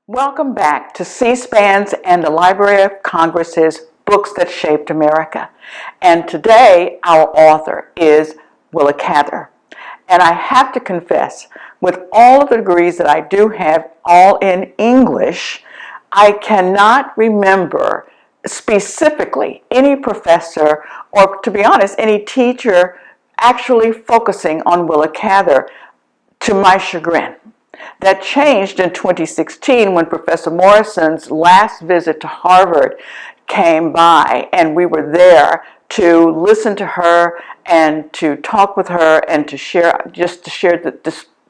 Welcome back to C-SPAN's and the Library of Congress's Books That Shaped America. And today our author is Willa Cather. And I have to confess, with all of the degrees that I do have, all in English, I cannot remember specifically any professor or, to be honest, any teacher actually focusing on Willa Cather, to my chagrin. That changed in 2016 when Professor Morrison's last visit to Harvard came by, and we were there to listen to her and to talk with her and to share,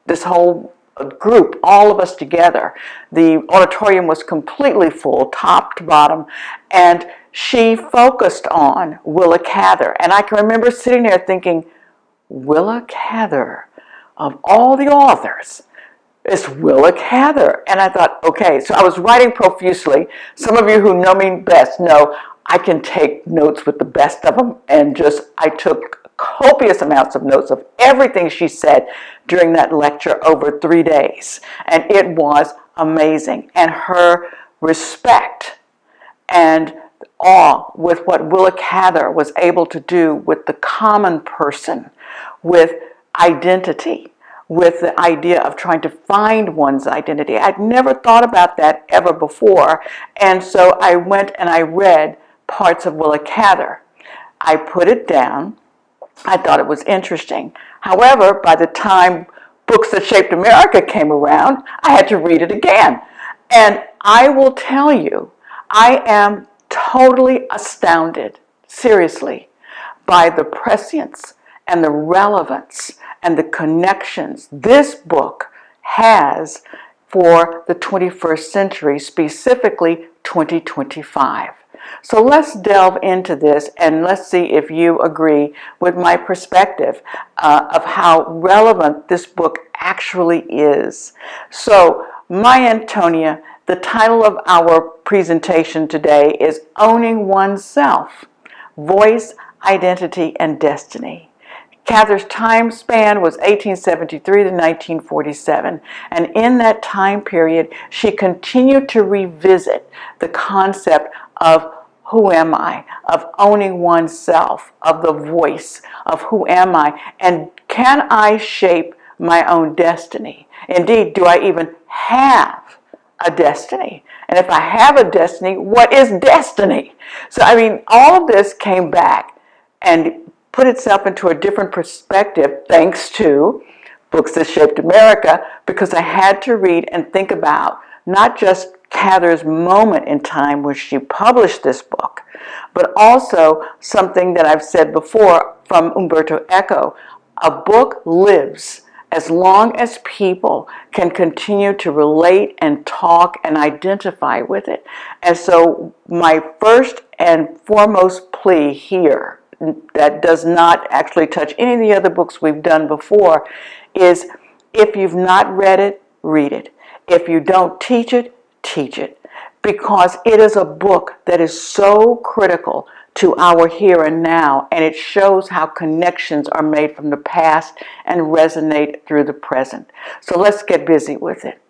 this whole group, all of us together. The auditorium was completely full, top to bottom, and she focused on Willa Cather. And I can remember sitting there thinking, Willa Cather, of all the authors, it's Willa Cather. And I thought, okay, so I was writing profusely. Some of you who know me best know I can take notes with the best of them, and I took copious amounts of notes of everything she said during that lecture over 3 days. And it was amazing. And her respect and awe with what Willa Cather was able to do with the common person, with identity, with the idea of trying to find one's identity. I'd never thought about that ever before, and so I went and I read parts of Willa Cather. I put it down. I thought it was interesting. However, by the time Books That Shaped America came around, I had to read it again. And I will tell you, I am totally astounded, seriously, by the prescience and the relevance and the connections this book has for the 21st century, specifically 2025. So let's delve into this and let's see if you agree with my perspective of how relevant this book actually is. So, my Ántonia, the title of our presentation today is Owning Oneself, Voice, Identity, and Destiny. Cather's time span was 1873 to 1947, and in that time period, she continued to revisit the concept of who am I, of owning oneself, of the voice, of who am I, and can I shape my own destiny? Indeed, do I even have a destiny? And if I have a destiny, what is destiny? So, all of this came back and put itself into a different perspective thanks to Books That Shaped America, because I had to read and think about not just Cather's moment in time when she published this book, but also something that I've said before from Umberto Eco. A book lives as long as people can continue to relate and talk and identify with it. And so my first and foremost plea here, that does not actually touch any of the other books we've done before, is if you've not read it, read it. If you don't teach it, teach it. Because it is a book that is so critical to our here and now, and it shows how connections are made from the past and resonate through the present. So let's get busy with it.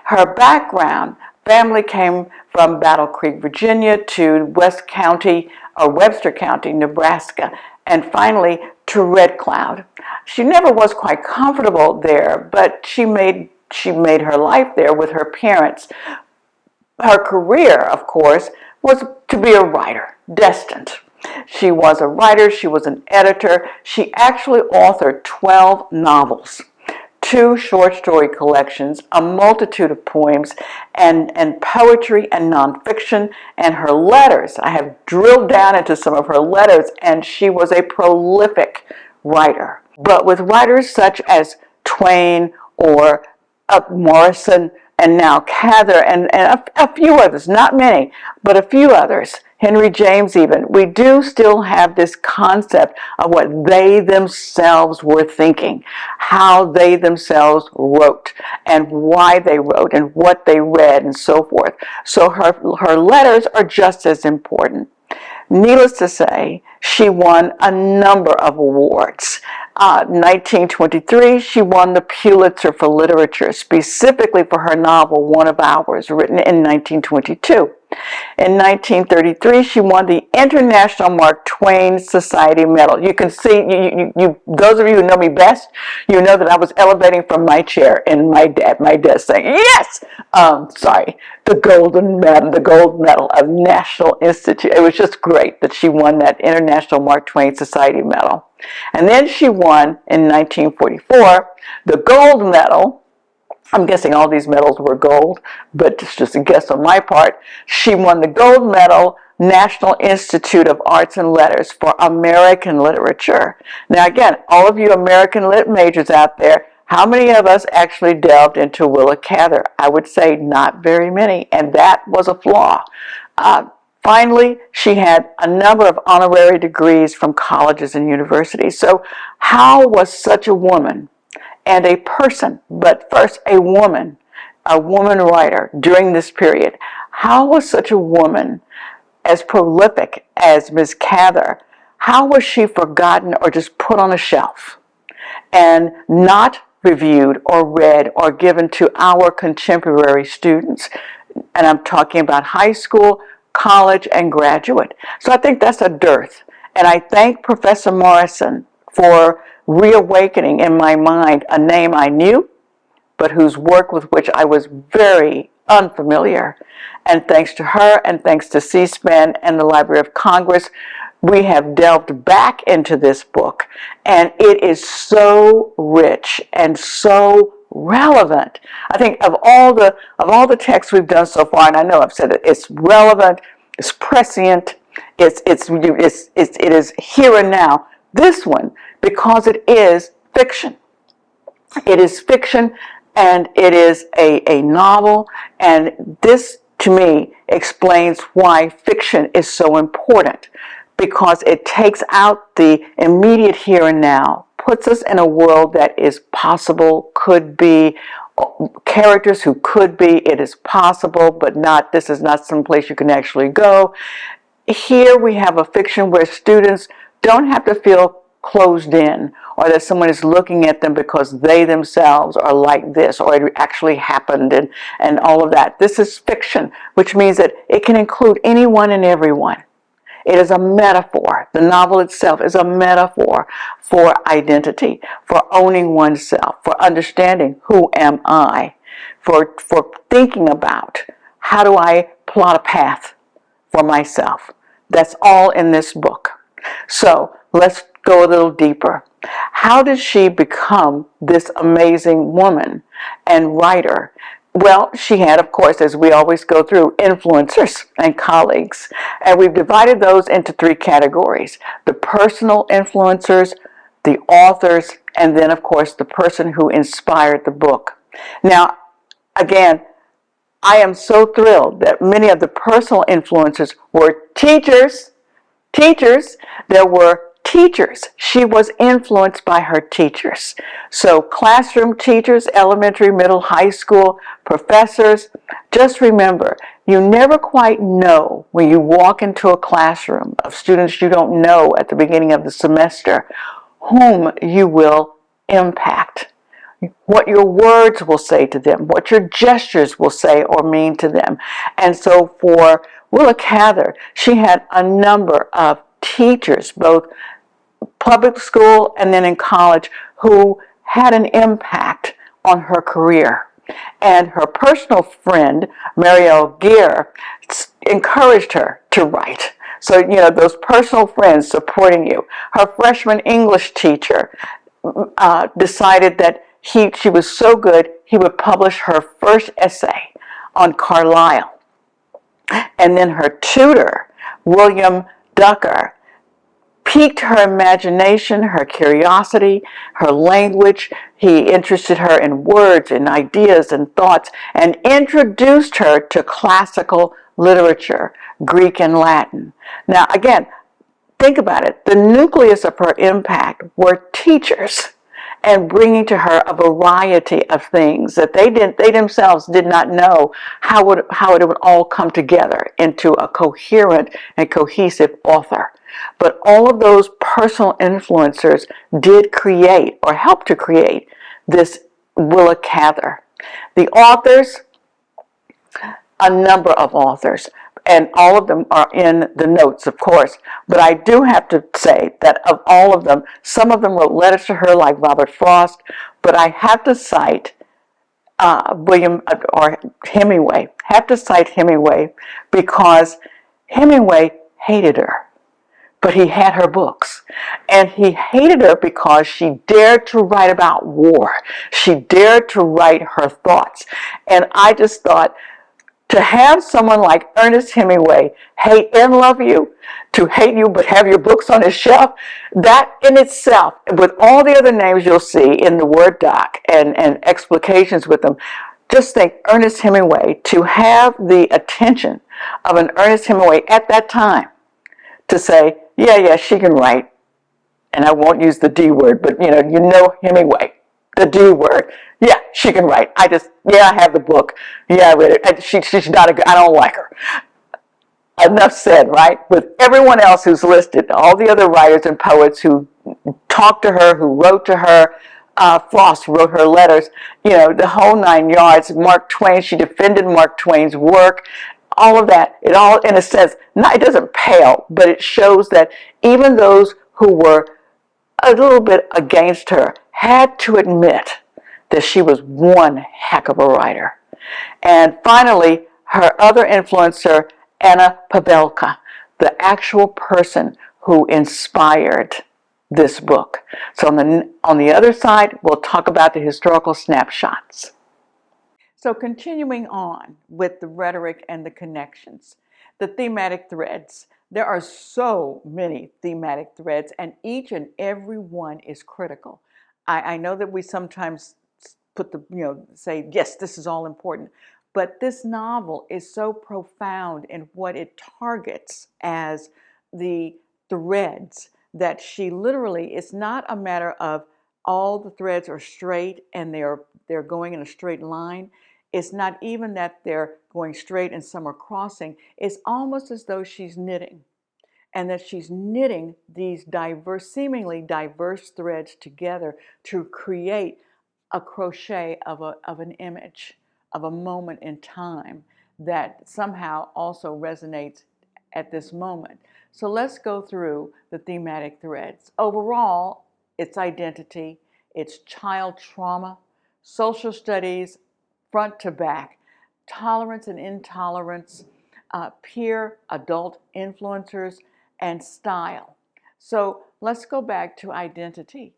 Her background: family came from Battle Creek, Virginia, to Webster County, Nebraska, and finally to Red Cloud. She never was quite comfortable there, but she made her life there with her parents. Her career, of course, was to be a writer, destined. She was a writer, she was an editor. She actually authored 12 novels, 2 short story collections, a multitude of poems, and poetry and nonfiction, and her letters. I have drilled down into some of her letters, and she was a prolific writer. But with writers such as Twain or Morrison, and now Cather, and a few others, not many, but a few others, Henry James even, we do still have this concept of what they themselves were thinking, how they themselves wrote, and why they wrote, and what they read, and so forth. So her letters are just as important. Needless to say, she won a number of awards. 1923, she won the Pulitzer for Literature, specifically for her novel, One of Ours, written in 1922. In 1933, she won the International Mark Twain Society Medal. You can see, those of you who know me best, you know that I was elevating from my chair in my desk saying, yes! The gold medal of National Institute. It was just great that she won that International Mark Twain Society Medal. And then she won, in 1944, the gold medal. I'm guessing all these medals were gold, but it's just a guess on my part. She won the gold medal, National Institute of Arts and Letters for American Literature. Now again, all of you American Lit majors out there, how many of us actually delved into Willa Cather? I would say not very many, and that was a flaw. Finally, she had a number of honorary degrees from colleges and universities. So how was such a woman and a person, but first a woman writer during this period, how was such a woman as prolific as Ms. Cather, how was she forgotten or just put on a shelf and not reviewed or read or given to our contemporary students? And I'm talking about high school, college, and graduate. So I think that's a dearth. And I thank Professor Morrison for reawakening in my mind a name I knew, but whose work with which I was very unfamiliar. And thanks to her and thanks to C-SPAN and the Library of Congress, we have delved back into this book, and it is so rich and so relevant. I think of all the texts we've done so far, and I know I've said it, it's relevant, it's prescient, it is here and now. This one, because it is fiction. It is fiction, and it is a novel, and this, to me, explains why fiction is so important, because it takes out the immediate here and now, puts us in a world that is possible, could be, characters who could be, it is possible, but not, this is not some place you can actually go. Here we have a fiction where students don't have to feel closed in, or that someone is looking at them because they themselves are like this, or it actually happened, and all of that. This is fiction, which means that it can include anyone and everyone. It is a metaphor. The novel itself is a metaphor for identity, for owning oneself, for understanding who am I, for thinking about how do I plot a path for myself. That's all in this book. So let's go a little deeper. How did she become this amazing woman and writer? Well, she had, of course, as we always go through, influencers and colleagues. And we've divided those into three categories: the personal influencers, the authors, and then, of course, the person who inspired the book. Now, again, I am so thrilled that many of the personal influencers were teachers. There were teachers. She was influenced by her teachers. So classroom teachers, elementary, middle, high school, professors. Just remember, you never quite know when you walk into a classroom of students you don't know at the beginning of the semester whom you will impact. What your words will say to them, what your gestures will say or mean to them. And so for Willa Cather, she had a number of teachers, both public school and then in college, who had an impact on her career. And her personal friend, Marielle Gear, encouraged her to write. So, those personal friends supporting you. Her freshman English teacher decided that she was so good, he would publish her first essay on Carlyle. And then her tutor, William Ducker, piqued her imagination, her curiosity, her language. He interested her in words and ideas and thoughts, and introduced her to classical literature, Greek and Latin. Now, again, think about it. The nucleus of her impact were teachers. and bringing to her a variety of things that they themselves did not know how it would all come together into a coherent and cohesive author. But all of those personal influencers did create or help to create this Willa Cather. The authors, a number of authors, and all of them are in the notes, of course. But I do have to say that of all of them, some of them wrote letters to her, like Robert Frost, but I have to cite William or Hemingway. Have to cite Hemingway because Hemingway hated her, but he had her books. And he hated her because she dared to write about war. She dared to write her thoughts. And I just thought, to have someone like Ernest Hemingway hate and love you, to hate you but have your books on his shelf, that in itself, with all the other names you'll see in the Word doc and explications with them, just think Ernest Hemingway, to have the attention of an Ernest Hemingway at that time to say, yeah, she can write, and I won't use the D word, but you know Hemingway, the D word. Yeah, she can write. I have the book. Yeah, I read it. She's not a good, I don't like her. Enough said, right? With everyone else who's listed, all the other writers and poets who talked to her, who wrote to her, Frost wrote her letters, the whole 9 yards. Mark Twain, she defended Mark Twain's work. All of that, it all, in a sense, it doesn't pale, but it shows that even those who were a little bit against her had to admit that she was one heck of a writer. And finally, her other influencer, Anna Pabelka, the actual person who inspired this book. So on the other side, we'll talk about the historical snapshots. So continuing on with the rhetoric and the connections, the thematic threads. There are so many thematic threads, and each and every one is critical. I know that we sometimes put say, yes, this is all important, but this novel is so profound in what it targets as the threads that she literally, it's not a matter of all the threads are straight and they're going in a straight line. It's not even that they're going straight and some are crossing. It's almost as though she's knitting, and that she's knitting these seemingly diverse threads together to create a crochet of an image, of a moment in time that somehow also resonates at this moment. So let's go through the thematic threads. Overall, it's identity, it's child trauma, social studies, front to back, tolerance and intolerance, peer adult influencers, and style. So let's go back to identity.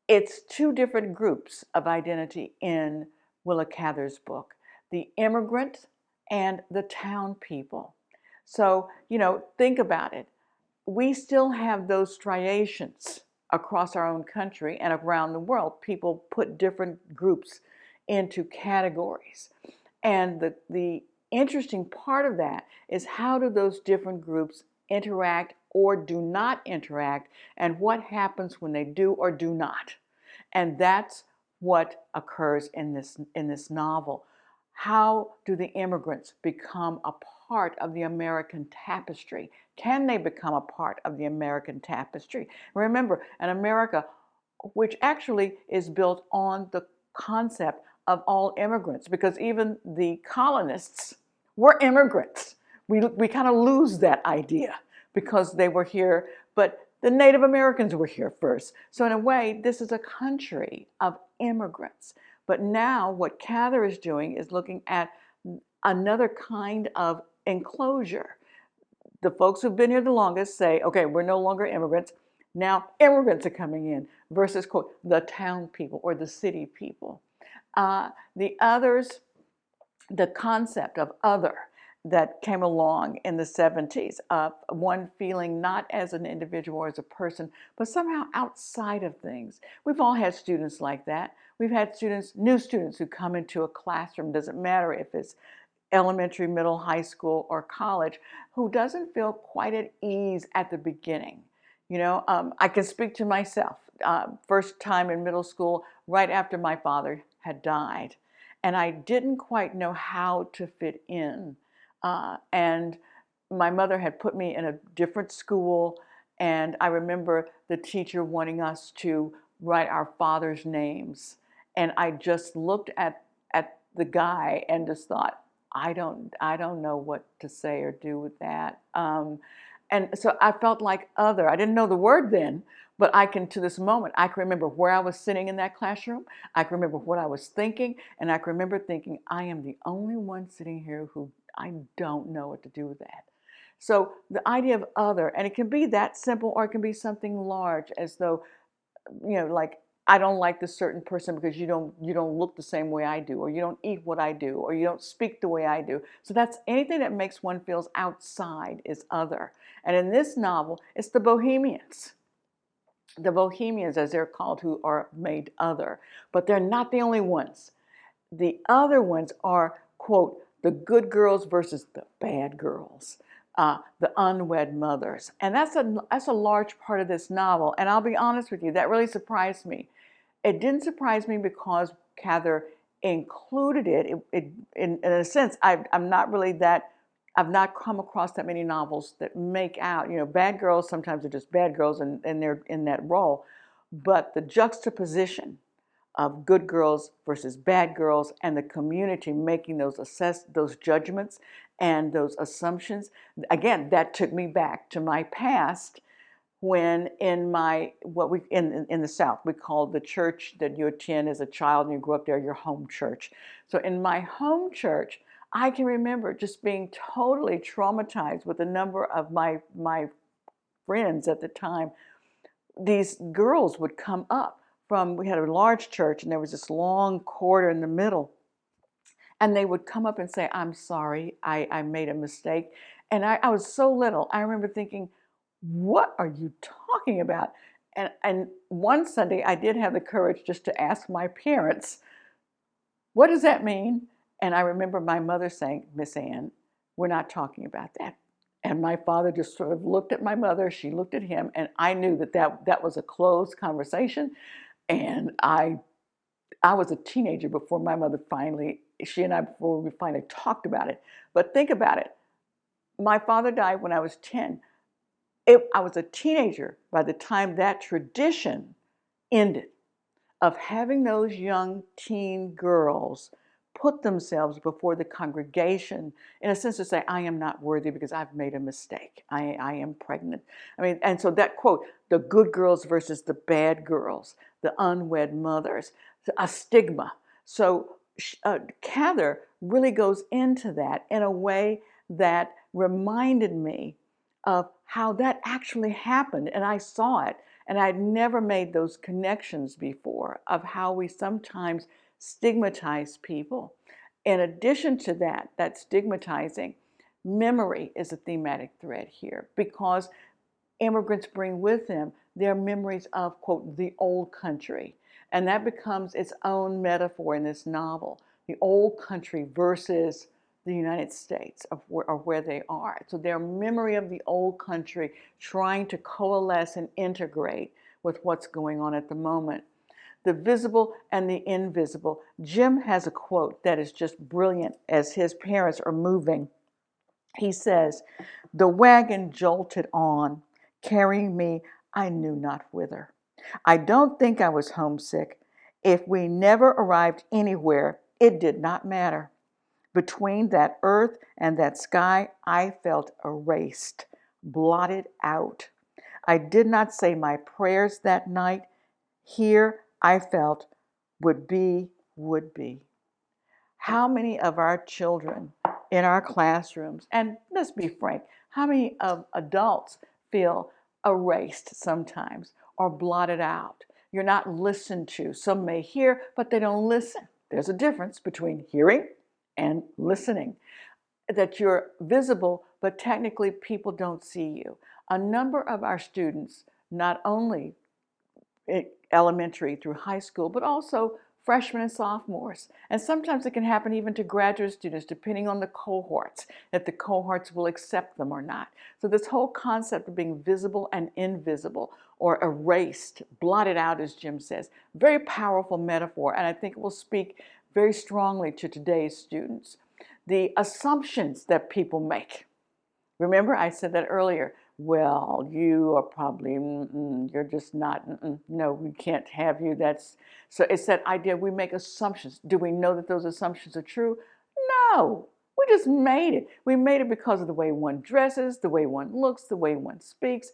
It's two different groups of identity in Willa Cather's book, the immigrant and the town people. So, think about it. We still have those striations across our own country and around the world. People put different groups into categories. And the interesting part of that is, how do those different groups interact or do not interact, and what happens when they do or do not? And that's what occurs in this novel. How do the immigrants become a part of the American tapestry? Can they become a part of the American tapestry? Remember, an America which actually is built on the concept of all immigrants, because even the colonists were immigrants. We kind of lose that idea because they were here, but the Native Americans were here first. So in a way, this is a country of immigrants. But now what Cather is doing is looking at another kind of enclosure. The folks who've been here the longest say, okay, we're no longer immigrants. Now immigrants are coming in versus, quote, the town people or the city people. The others, the concept of other that came along in the 70s, one feeling not as an individual or as a person, but somehow outside of things. We've all had students like that. We've had students, new students, who come into a classroom, doesn't matter if it's elementary, middle, high school, or college, who doesn't feel quite at ease at the beginning. I can speak to myself. first time in middle school, right after my father had died. And I didn't quite know how to fit in. And my mother had put me in a different school, and I remember the teacher wanting us to write our father's names. And I just looked at the guy and just thought, I don't know what to say or do with that. And so I felt like other. I didn't know the word then, but I can, to this moment, I can remember where I was sitting in that classroom. I can remember what I was thinking, and I can remember thinking, I am the only one sitting here who I don't know what to do with that. So the idea of other, and it can be that simple, or it can be something large, as though, like, I don't like this certain person because you don't look the same way I do, or you don't eat what I do, or you don't speak the way I do. So that's anything that makes one feels outside is other. And in this novel, it's the Bohemians. The Bohemians, as they're called, who are made other. But they're not the only ones. The other ones are, quote, the good girls versus the bad girls, the unwed mothers. And that's a large part of this novel. And I'll be honest with you, that really surprised me. It didn't surprise me because Cather included it. In a sense, I'm not really that, I've not come across that many novels that make out, bad girls sometimes are just bad girls, and they're in that role. But the juxtaposition of good girls versus bad girls, and the community making those judgments and those assumptions, again, that took me back to my past, when in the South we called the church that you attend as a child and you grew up there your home church. So in my home church, I can remember just being totally traumatized with a number of my friends at the time. These girls would come up from, we had a large church and there was this long corridor in the middle, and they would come up and say, I'm sorry, I made a mistake. And I was so little, I remember thinking, what are you talking about? And one Sunday I did have the courage just to ask my parents, what does that mean? And I remember my mother saying, Miss Ann, we're not talking about that. And my father just sort of looked at my mother, she looked at him, and I knew that was a closed conversation. And I was a teenager before my mother before we finally talked about it. But think about it. My father died when I was 10. I was a teenager by the time that tradition ended, of having those young teen girls put themselves before the congregation, in a sense, to say, I am not worthy because I've made a mistake. I am pregnant. I mean, and so that quote, the good girls versus the bad girls, the unwed mothers, a stigma. So Cather really goes into that in a way that reminded me of how that actually happened. And I saw it, and I'd never made those connections before, of how we sometimes stigmatize people. In addition to that stigmatizing, memory is a thematic thread here, because immigrants bring with them their memories of, quote, the old country. And that becomes its own metaphor in this novel, the old country versus the United States, of where they are. So their memory of the old country trying to coalesce and integrate with what's going on at the moment. The visible and the invisible. Jim has a quote that is just brilliant as his parents are moving. He says, the wagon jolted on, carrying me I knew not whither. I don't think I was homesick. If we never arrived anywhere, it did not matter. Between that earth and that sky, I felt erased, blotted out. I did not say my prayers that night. Here, I felt, would be, would be. How many of our children in our classrooms, and let's be frank, how many of adults feel erased sometimes or blotted out? You're not listened to. Some may hear, but they don't listen. There's a difference between hearing and listening. That you're visible, but technically people don't see you. A number of our students, not only elementary through high school, but also freshmen and sophomores. And sometimes it can happen even to graduate students, depending on the cohorts, if the cohorts will accept them or not. So this whole concept of being visible and invisible, or erased, blotted out, as Jim says, very powerful metaphor, and I think it will speak very strongly to today's students. The assumptions that people make. Remember, I said that earlier. Well, you are probably, you're just not, no, we can't have you. So it's that idea we make assumptions. Do we know that those assumptions are true? No, we just made it. We made it because of the way one dresses, the way one looks, the way one speaks.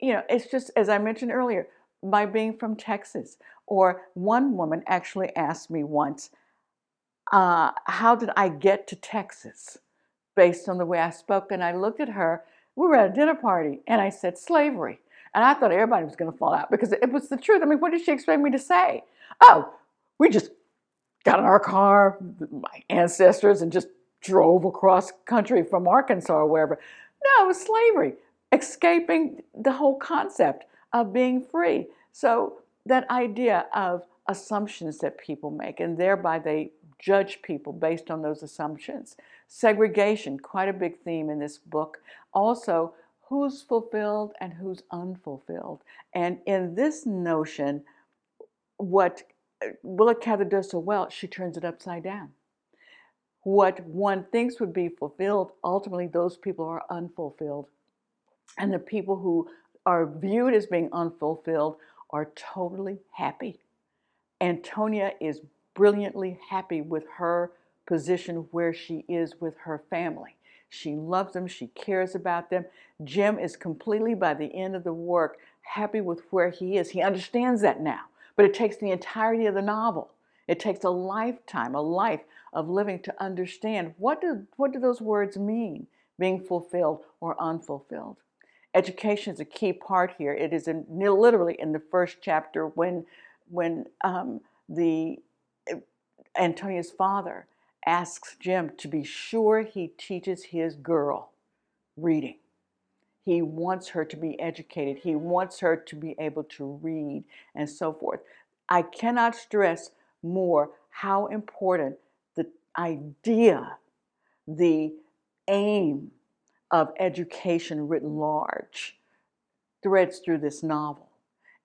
It's just, as I mentioned earlier, by being from Texas. Or one woman actually asked me once, how did I get to Texas? Based on the way I spoke. And I looked at her. We were at a dinner party, and I said slavery. And I thought everybody was going to fall out because it was the truth. I mean, what did she expect me to say? Oh, we just got in our car, my ancestors, and just drove across country from Arkansas or wherever. No, it was slavery, escaping the whole concept of being free. So that idea of assumptions that people make, and thereby they judge people based on those assumptions. Segregation, quite a big theme in this book. Also, who's fulfilled and who's unfulfilled. And in this notion, what Willa Cather does so well, she turns it upside down. What one thinks would be fulfilled, ultimately those people are unfulfilled. And the people who are viewed as being unfulfilled are totally happy. Ántonia is brilliantly happy with her position where she is with her family. She loves them. She cares about them. Jim is completely, by the end of the work, happy with where he is. He understands that now, but it takes the entirety of the novel. It takes a lifetime, a life of living to understand what do those words mean, being fulfilled or unfulfilled. Education is a key part here. It is literally in the first chapter when Antonia's father asks Jim to be sure he teaches his girl reading. He wants her to be educated. He wants her to be able to read and so forth. I cannot stress more how important the idea, the aim of education writ large threads through this novel.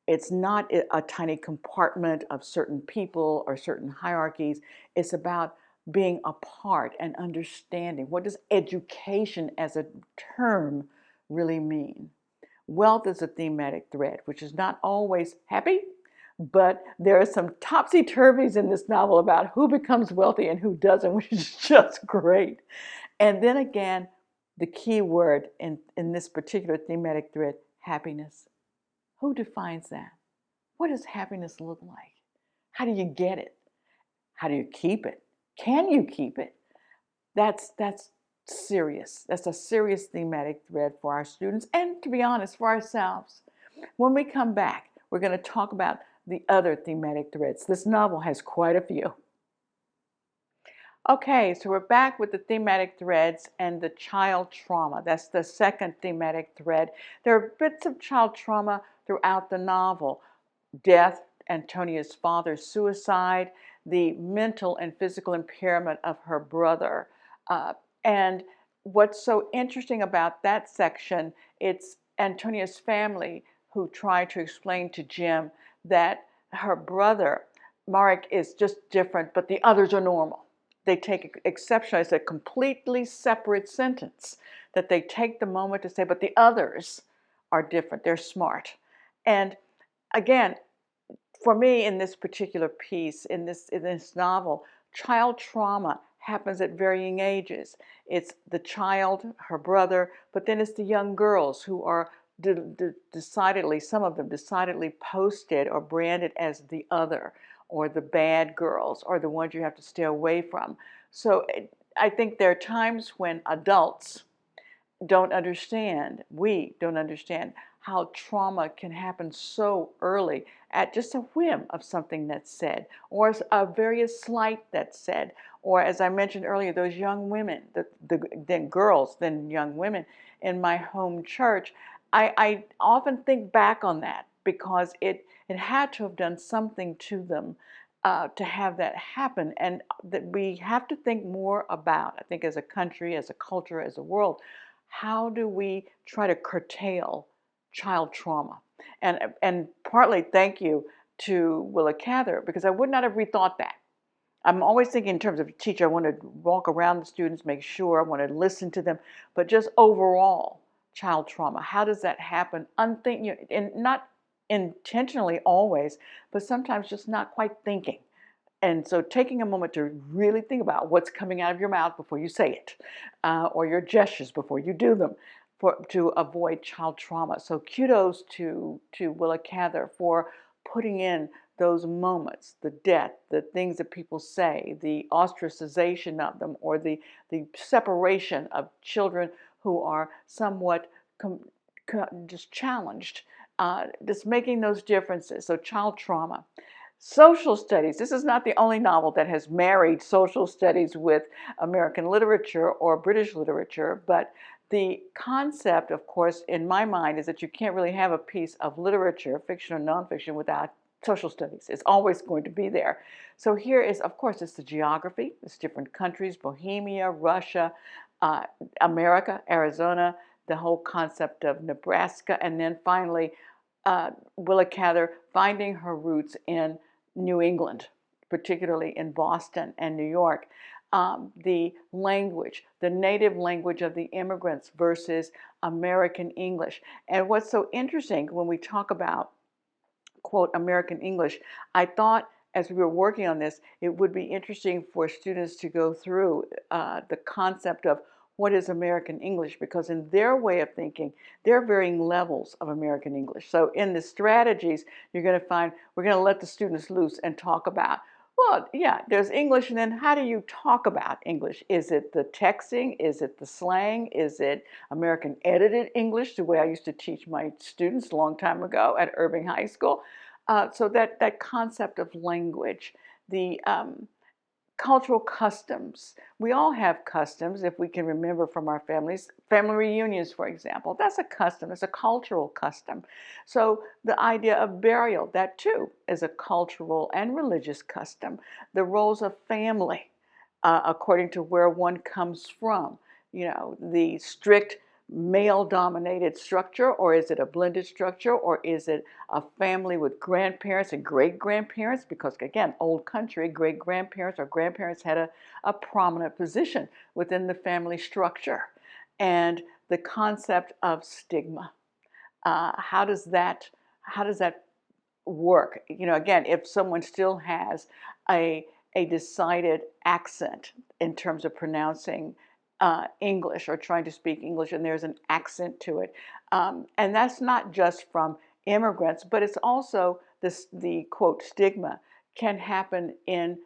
It's not a tiny compartment of certain people or certain hierarchies. It's about being a part and understanding. What does education as a term really mean? Wealth is a thematic thread, which is not always happy, but there are some topsy-turvies in this novel about who becomes wealthy and who doesn't, which is just great. And then again, the key word in this particular thematic thread, happiness. Who defines that? What does happiness look like? How do you get it? How do you keep it? Can you keep it? That's serious. That's a serious thematic thread for our students and, to be honest, for ourselves. When we come back, we're going to talk about the other thematic threads. This novel has quite a few. Okay, so we're back with the thematic threads and the child trauma. That's the second thematic thread. There are bits of child trauma throughout the novel. Death, Antonia's father's suicide, the mental and physical impairment of her brother. And what's so interesting about that section, it's Antonia's family who try to explain to Jim that her brother, Marek, is just different, but the others are normal. They take exception. It's a completely separate sentence that they take the moment to say, but the others are different. They're smart. And again, for me, in this particular piece, in this novel, child trauma happens at varying ages. It's the child, her brother, but then it's the young girls who are decidedly, some of them decidedly posted or branded as the other, or the bad girls, or the ones you have to stay away from. So I think there are times when adults don't understand, we don't understand how trauma can happen so early at just a whim of something that's said, or a very slight that's said, or as I mentioned earlier, those young women, then girls, then young women in my home church. I often think back on that because it had to have done something to them to have that happen, and that we have to think more about, I think, as a country, as a culture, as a world, how do we try to curtail child trauma? And partly thank you to Willa Cather, because I would not have rethought that. I'm always thinking in terms of a teacher. I want to walk around the students, make sure, I want to listen to them, but just overall child trauma. How does that happen? And not intentionally always, but sometimes just not quite thinking. And so taking a moment to really think about what's coming out of your mouth before you say it, or your gestures before you do them, to avoid child trauma. So kudos to Willa Cather for putting in those moments, the death, the things that people say, the ostracization of them, or the separation of children who are somewhat just challenged, just making those differences. So child trauma. Social studies. This is not the only novel that has married social studies with American literature or British literature, but the concept, of course, in my mind, is that you can't really have a piece of literature, fiction or nonfiction, without social studies. It's always going to be there. So here is, of course, it's the geography. It's different countries, Bohemia, Russia, America, Arizona, the whole concept of Nebraska, and then finally, Willa Cather finding her roots in New England, particularly in Boston and New York. The language, the native language of the immigrants versus American English. And what's so interesting when we talk about, quote, American English, I thought as we were working on this, it would be interesting for students to go through the concept of what is American English, because in their way of thinking, there are varying levels of American English. So in the strategies, you're going to find we're going to let the students loose and talk about, well, yeah, there's English, and then how do you talk about English? Is it the texting? Is it the slang? Is it American edited English, the way I used to teach my students a long time ago at Irving High School? So that concept of language, the cultural customs. We all have customs, if we can remember from our families. Family reunions, for example, that's a custom, it's a cultural custom. So the idea of burial, that too is a cultural and religious custom. The roles of family, according to where one comes from, the strict male-dominated structure, or is it a blended structure, or is it a family with grandparents and great-grandparents? Because again, old country, great-grandparents or grandparents had a prominent position within the family structure. And the concept of stigma. How does that work? Again, if someone still has a decided accent in terms of pronouncing English, or trying to speak English, and there's an accent to it. And that's not just from immigrants, but it's also the quote stigma can happen in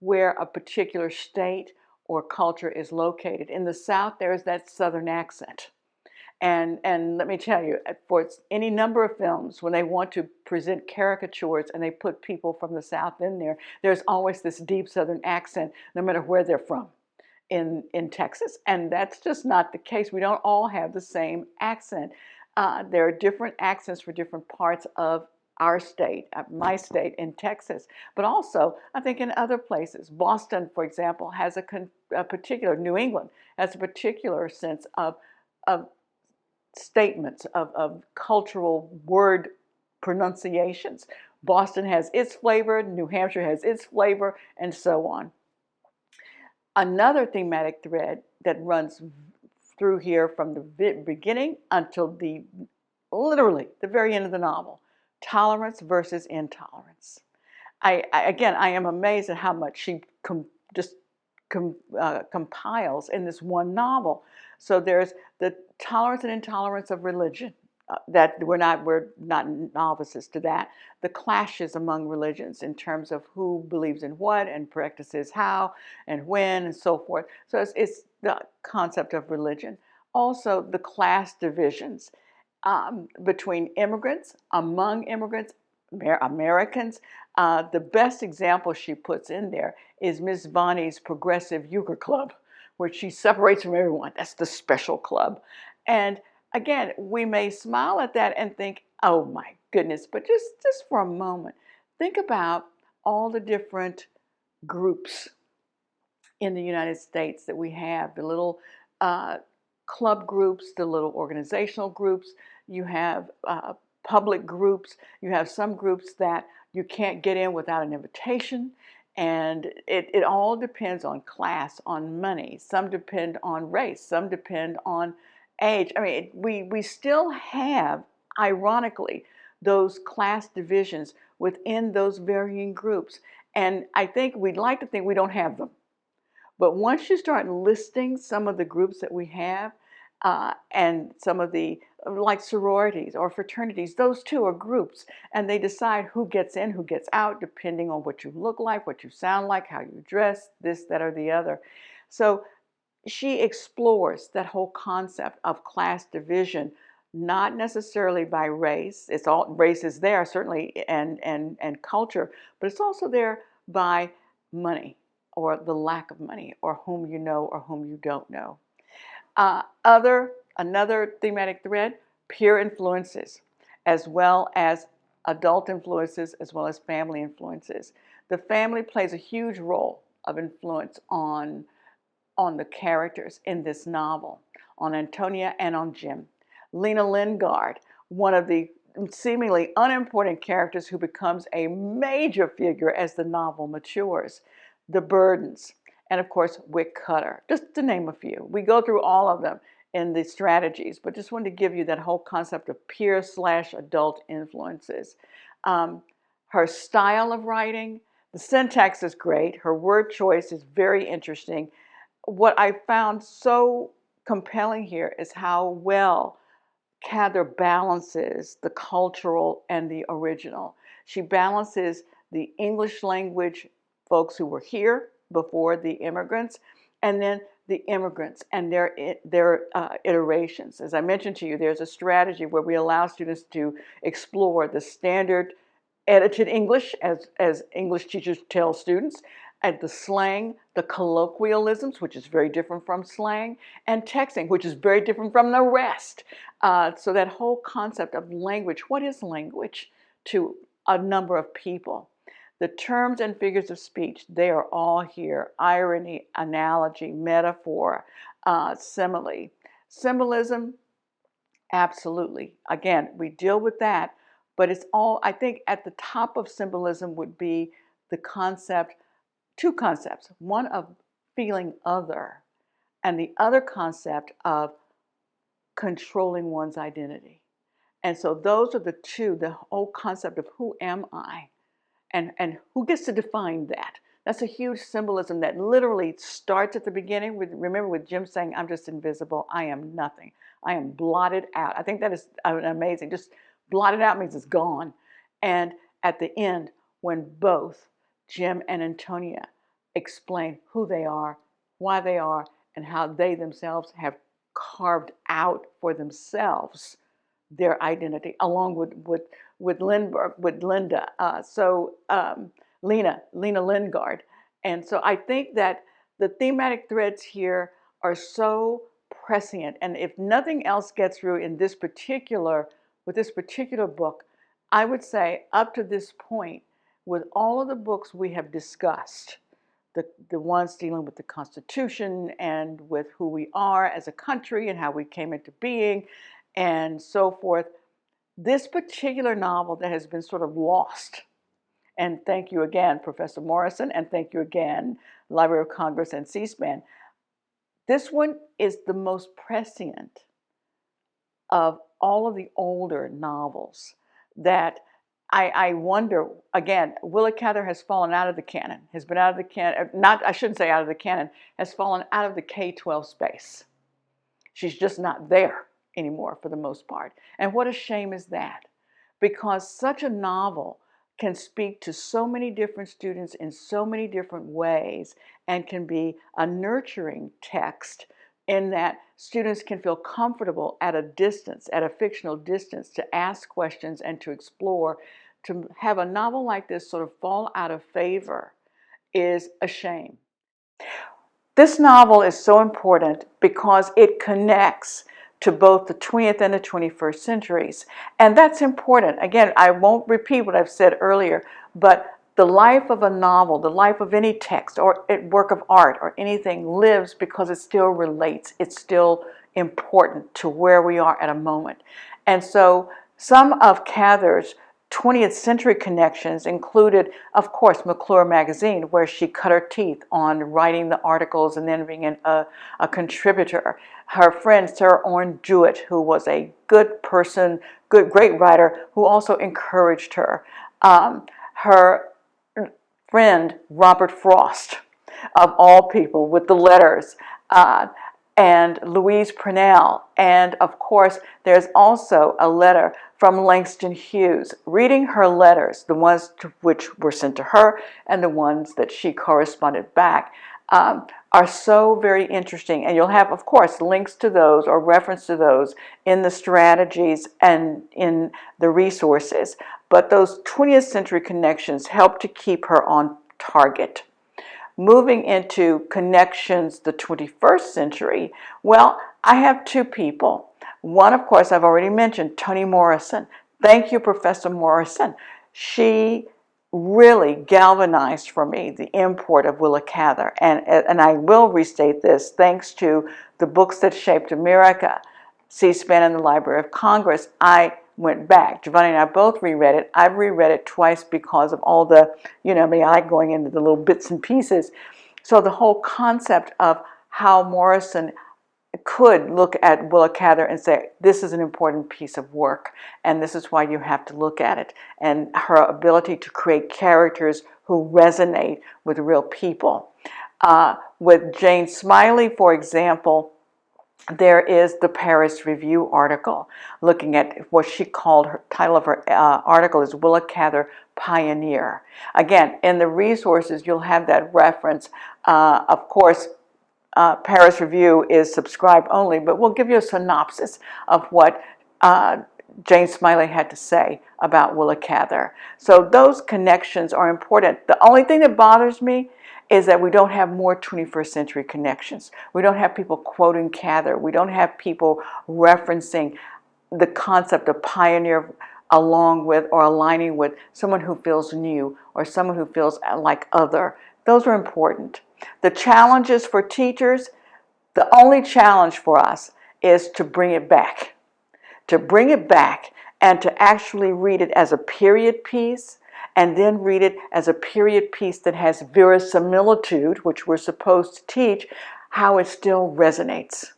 where a particular state or culture is located. In the South, there's that Southern accent. And let me tell you, for any number of films, when they want to present caricatures and they put people from the South in there, there's always this deep Southern accent, no matter where they're from in Texas. And that's just not the case. We don't all have the same accent. There are different accents for different parts of our state, my state in Texas, but also I think in other places. Boston, for example, has a particular, New England has a particular sense of statements, of cultural word pronunciations. Boston has its flavor, New Hampshire has its flavor, and so on. Another thematic thread that runs through here from the beginning until literally the very end of the novel: tolerance versus intolerance. Again, I am amazed at how much she compiles in this one novel. So there's the tolerance and intolerance of religion. That we're not novices to that. The clashes among religions in terms of who believes in what and practices how and when and so forth. So it's the concept of religion. Also the class divisions between immigrants, among immigrants, Americans. The best example she puts in there is Miss Bonnie's Progressive Euchre Club, where she separates from everyone. That's the special club. And again, we may smile at that and think, oh my goodness, but just for a moment, think about all the different groups in the United States that we have, the little club groups, the little organizational groups, you have public groups, you have some groups that you can't get in without an invitation, and it all depends on class, on money. Some depend on race, some depend on age. I mean, we still have, ironically, those class divisions within those varying groups. And I think we'd like to think we don't have them. But once you start listing some of the groups that we have, and some of the, like sororities or fraternities, those two are groups, and they decide who gets in, who gets out, depending on what you look like, what you sound like, how you dress, this, that, or the other. So she explores that whole concept of class division, not necessarily by race. It's all, race is there certainly, and culture, but it's also there by money, or the lack of money, or whom you know or whom you don't know. Another thematic thread: peer influences, as well as adult influences, as well as family influences. The family plays a huge role of influence on the characters in this novel, on Ántonia and on Jim. Lena Lingard, one of the seemingly unimportant characters who becomes a major figure as the novel matures. The Burdens, and of course Wick Cutter, just to name a few. We go through all of them in the strategies, but just wanted to give you that whole concept of peer/adult influences. Her style of writing, the syntax is great. Her word choice is very interesting. What I found so compelling here is how well Cather balances the cultural and the original. She balances the English language folks who were here before the immigrants, and then the immigrants and their iterations. As I mentioned to you, there's a strategy where we allow students to explore the standard edited English, as English teachers tell students, and the slang, the colloquialisms, which is very different from slang, and texting, which is very different from the rest. So that whole concept of language, what is language to a number of people? The terms and figures of speech, they are all here: irony, analogy, metaphor, simile. Symbolism, absolutely. Again, we deal with that, but it's all, I think at the top of symbolism would be the concept, two concepts, one of feeling other, and the other concept of controlling one's identity. And so those are the two, the whole concept of who am I, and who gets to define that. That's a huge symbolism that literally starts at the beginning. Remember with Jim saying, I'm just invisible, I am nothing, I am blotted out. I think that is amazing. Just blotted out means it's gone. And at the end, when both Jim and Ántonia explain who they are, why they are, and how they themselves have carved out for themselves their identity, along with Lindbergh, with Linda, Lena Lingard. And so I think that the thematic threads here are so prescient. And if nothing else gets through in this particular, with this particular book, I would say up to this point, with all of the books we have discussed, the ones dealing with the Constitution and with who we are as a country and how we came into being and so forth, this particular novel that has been sort of lost, and thank you again, Professor Morrison, and thank you again, Library of Congress and C-SPAN, this one is the most prescient of all of the older novels that I wonder, again, Willa Cather has fallen out of the canon, has been out of the canon, not, I shouldn't say out of the canon, has fallen out of the K-12 space. She's just not there anymore for the most part. And what a shame is that? Because such a novel can speak to so many different students in so many different ways and can be a nurturing text in that students can feel comfortable at a distance, at a fictional distance, to ask questions and to explore. To have a novel like this sort of fall out of favor is a shame. This novel is so important because it connects to both the 20th and the 21st centuries. And that's important. Again, I won't repeat what I've said earlier, but the life of a novel, the life of any text or work of art or anything lives because it still relates. It's still important to where we are at a moment. And so some of Cather's 20th century connections included, of course, McClure magazine, where she cut her teeth on writing the articles and then being a contributor. Her friend Sarah Orne Jewett, who was a good person, great writer, who also encouraged her. Her friend Robert Frost, of all people, with the letters, and Louise Purnell. And of course, there's also a letter from Langston Hughes. Reading her letters, the ones which were sent to her and the ones that she corresponded back, are so very interesting. And you'll have, of course, links to those or reference to those in the strategies and in the resources. But those 20th century connections help to keep her on target. Moving into connections the 21st century, well, I have two people. One, of course, I've already mentioned, Toni Morrison. Thank you, Professor Morrison. She really galvanized for me the import of Willa Cather. And I will restate this, thanks to the books that shaped America, C-SPAN and the Library of Congress, I went back. Giovanni and I both reread it. I've reread it twice because of all the, I like going into the little bits and pieces. So the whole concept of how Morrison could look at Willa Cather and say, this is an important piece of work, and this is why you have to look at it. And her ability to create characters who resonate with real people. With Jane Smiley, for example, there is the Paris Review article looking at what she called, her title of her article is Willa Cather Pioneer. Again, in the resources, you'll have that reference. Of course, Paris Review is subscribe only, but we'll give you a synopsis of what Jane Smiley had to say about Willa Cather. So those connections are important. The only thing that bothers me is that we don't have more 21st century connections. We don't have people quoting Cather. We don't have people referencing the concept of pioneer along with or aligning with someone who feels new or someone who feels like other. Those are important. The challenges for teachers, the only challenge for us is to bring it back. To bring it back and to actually read it as a period piece, and then read it as a period piece that has verisimilitude, which we're supposed to teach, how it still resonates.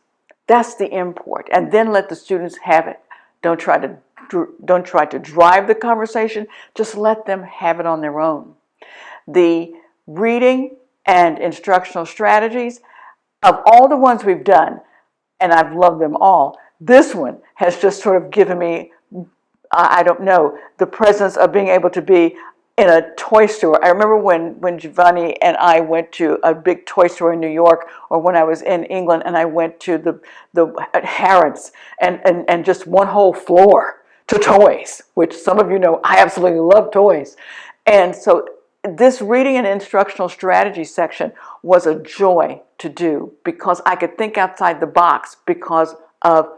That's the import. And then let the students have it. Don't try to drive the conversation. Just let them have it on their own. The reading and instructional strategies, of all the ones we've done, and I've loved them all, this one has just sort of given me, I don't know, the presence of being able to be in a toy store. I remember when Giovanni and I went to a big toy store in New York, or when I was in England and I went to the Harrods and just one whole floor to toys, which some of you know I absolutely love toys. And so this reading and instructional strategy section was a joy to do because I could think outside the box because of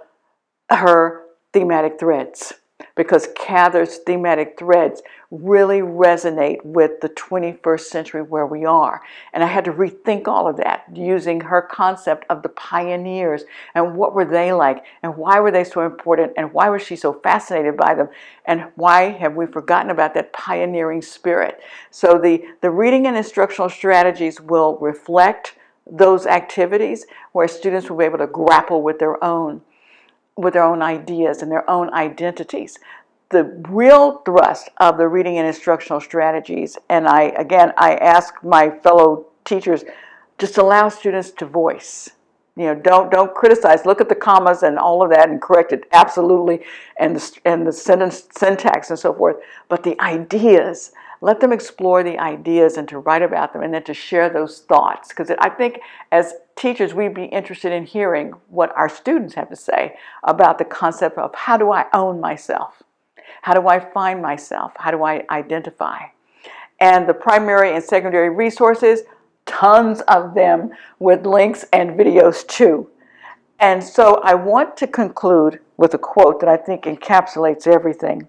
her thematic threads. Because Cather's thematic threads really resonate with the 21st century where we are. And I had to rethink all of that using her concept of the pioneers and what were they like and why were they so important and why was she so fascinated by them and why have we forgotten about that pioneering spirit. So the reading and instructional strategies will reflect those activities where students will be able to grapple with their own ideas and their own identities. The real thrust of the reading and instructional strategies, and I ask my fellow teachers, just allow students to voice. Don't criticize. Look at the commas and all of that and correct it, absolutely, and the sentence syntax and so forth. But the ideas, let them explore the ideas and to write about them and then to share those thoughts. Because I think as teachers, we'd be interested in hearing what our students have to say about the concept of how do I own myself? How do I find myself? How do I identify? And the primary and secondary resources, tons of them with links and videos too. And so I want to conclude with a quote that I think encapsulates everything.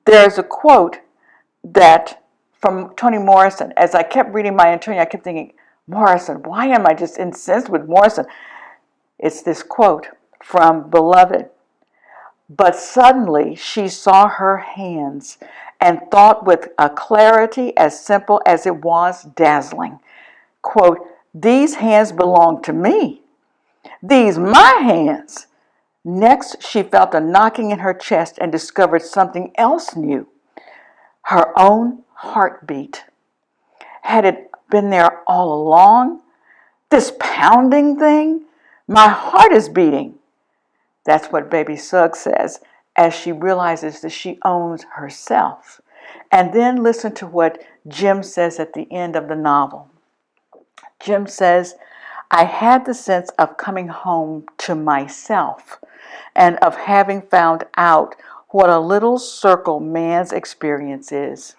There's a quote that from Toni Morrison. As I kept reading my Ántonia, I kept thinking, Morrison, why am I just incensed with Morrison? It's this quote from Beloved. But suddenly she saw her hands and thought with a clarity as simple as it was dazzling. Quote, these hands belong to me. These my hands. Next, she felt a knocking in her chest and discovered something else new. Her own heartbeat. Had it been there all along? This pounding thing? My heart is beating. That's what Baby Sugg says as she realizes that she owns herself. And then listen to what Jim says at the end of the novel. Jim says, I had the sense of coming home to myself and of having found out what a little circle man's experience is.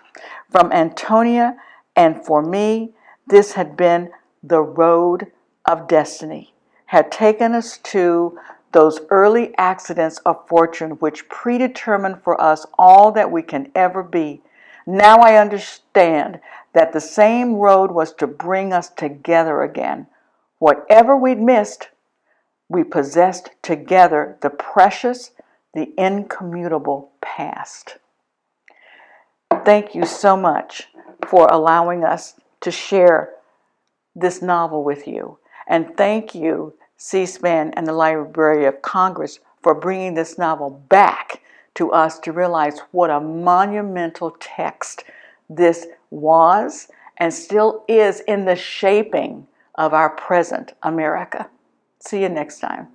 From Ántonia and for me, this had been the road of destiny, had taken us to those early accidents of fortune which predetermine for us all that we can ever be. Now I understand that the same road was to bring us together again. Whatever we'd missed, we possessed together the precious, the incommutable past. Thank you so much for allowing us to share this novel with you. And thank you, C-SPAN and the Library of Congress, for bringing this novel back to us to realize what a monumental text this was and still is in the shaping of our present America. See you next time.